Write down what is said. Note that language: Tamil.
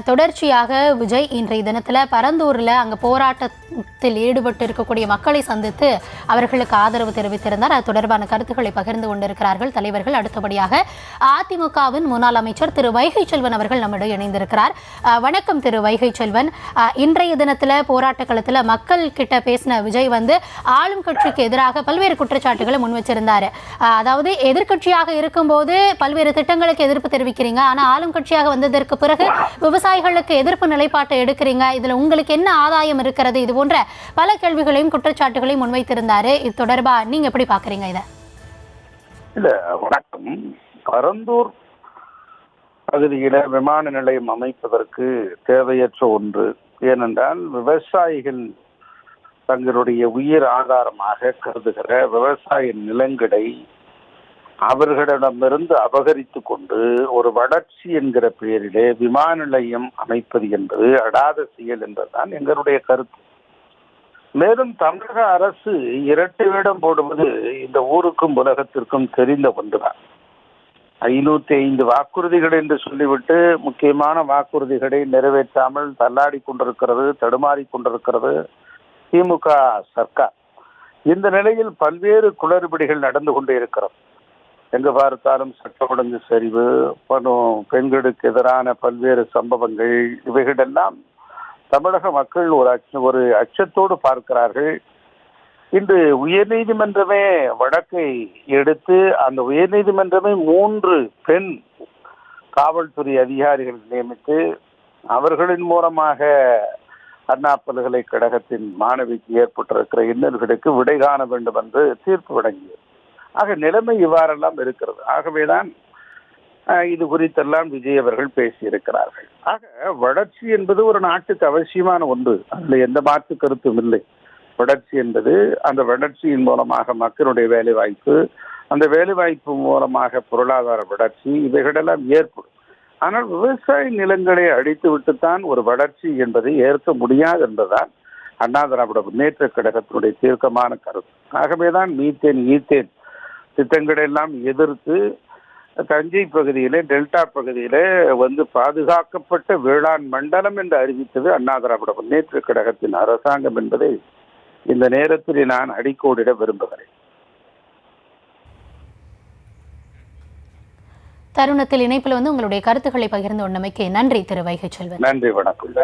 தொடர்ச்சியாக விஜய் இன்றைய தினத்தில் பரந்தூரில் அங்கே போராட்டத்தில் ஈடுபட்டு இருக்கக்கூடிய மக்களை சந்தித்து அவர்களுக்கு ஆதரவு தெரிவித்திருந்தார். அது தொடர்பான கருத்துக்களை பகிர்ந்து கொண்டிருக்கிறார்கள் தலைவர்கள். அடுத்தபடியாக அதிமுகவின் முன்னாள் அமைச்சர் திரு வைகை செல்வன் அவர்கள் நம்மிடம் இணைந்திருக்கிறார். வணக்கம் திரு வைகை செல்வன். இன்றைய தினத்தில் போராட்ட களத்தில் மக்கள் கிட்ட பேசின விஜய் ஆளும் கட்சிக்கு எதிராக பல்வேறு குற்றச்சாட்டுகளை முன் வச்சிருந்தார். அதாவது எதிர்கட்சியாக இருக்கும்போது பல்வேறு திட்டங்களுக்கு எதிர்ப்பு தெரிவிக்கிறீங்க, ஆனால் ஆளும் கட்சியாக வந்ததற்கு பிறகு விவசாயிகளுக்கு எதிர்ப்பு நிலைப்பாட்டை எடுக்கிறீங்க, இதுல உங்களுக்கு என்ன ஆதாயம் இருக்கிறது, இது போன்ற பல கேள்விகளையும் குற்றச்சாட்டுகளையும் முன்வைத்திருந்தாரு. இது தொடர்பா நீங்க எப்படி பாக்குறீங்க இத? இல்ல, வணக்கம். பரந்தூர் பகுதியில விமான நிலையம் அமைப்பதற்கு தேவையற்ற ஒன்று. ஏனென்றால் விவசாயிகள் தங்களுடைய உயிர் ஆதாரமாக கருதுகிற விவசாய நிலங்களை அவர்களிடமிருந்து அபகரித்து கொண்டு ஒரு வளர்ச்சி என்கிற பெயரிலே விமான நிலையம் அமைப்பது என்பது அடாத செயல் என்பதுதான் எங்களுடைய கருத்து. மேலும் தமிழக அரசு இரட்டை வேடம் போடுவது இந்த ஊருக்கும் உலகத்திற்கும் தெரிந்த ஒன்றுதான். 505 வாக்குறுதிகள் என்று சொல்லிவிட்டு முக்கியமான வாக்குறுதிகளை நிறைவேற்றாமல் தள்ளாடி கொண்டிருக்கிறது, தடுமாறி கொண்டிருக்கிறது திமுக சர்க்கார். இந்த நிலையில் பல்வேறு குளறுபடிகள் நடந்து கொண்டே இருக்கிறது. எங்கு பார்த்தாலும் சட்ட ஒழுங்கு சரிவு, பெண்களுக்கு எதிரான பல்வேறு சம்பவங்கள், இவைகளெல்லாம் தமிழக மக்கள் ஒரு அச்சத்தோடு பார்க்கிறார்கள். இன்று உயர்நீதிமன்றமே வழக்கை எடுத்து அந்த உயர்நீதிமன்றமே 3 பெண் காவல்துறை அதிகாரிகள் நியமித்து அவர்களின் மூலமாக அண்ணா பல்கலைக்கழகத்தின் மாணவிக்கு ஏற்பட்டிருக்கிற இன்னல்களுக்கு விடை காண வேண்டும் என்று தீர்ப்பு வழங்கியது. ஆக நிலைமை இவ்வாறெல்லாம் இருக்கிறது. ஆகவேதான் இது குறித்தெல்லாம் விஜய் அவர்கள் பேசியிருக்கிறார்கள். ஆக வளர்ச்சி என்பது ஒரு நாட்டுக்கு அவசியமான ஒன்று, அதில் எந்த மாற்று கருத்தும் இல்லை. வளர்ச்சி என்பது அந்த வளர்ச்சியின் மூலமாக மக்களுடைய வேலைவாய்ப்பு, அந்த வேலைவாய்ப்பு மூலமாக பொருளாதார வளர்ச்சி, இவைகளெல்லாம் ஏற்படும். ஆனால் விவசாய நிலங்களை அழித்து விட்டுத்தான் ஒரு வளர்ச்சி என்பதை ஏற்க முடியாது என்பதுதான் அண்ணா திராவிட முன்னேற்ற கழகத்தினுடைய தீர்க்கமான கருத்து. ஆகவேதான் மீத்தேன் ஈத்தேன் திட்டங்களை எல்லாம் எதிர்த்து தஞ்சை பகுதியிலே டெல்டா பகுதியிலே பாதுகாக்கப்பட்ட வேளாண் மண்டலம் என்று அறிவித்தது அண்ணா திராவிட முன்னேற்ற கழகத்தின் அரசாங்கம் என்பதை இந்த நேரத்தில் நான் அடிக்கோடிட விரும்புகிறேன். தருணத்தில் இணைப்பில் உங்களுடைய கருத்துக்களை பகிர்ந்து கொண்டமைக்கு நன்றி திரு வைகை செல்வன். நன்றி, வணக்கம்.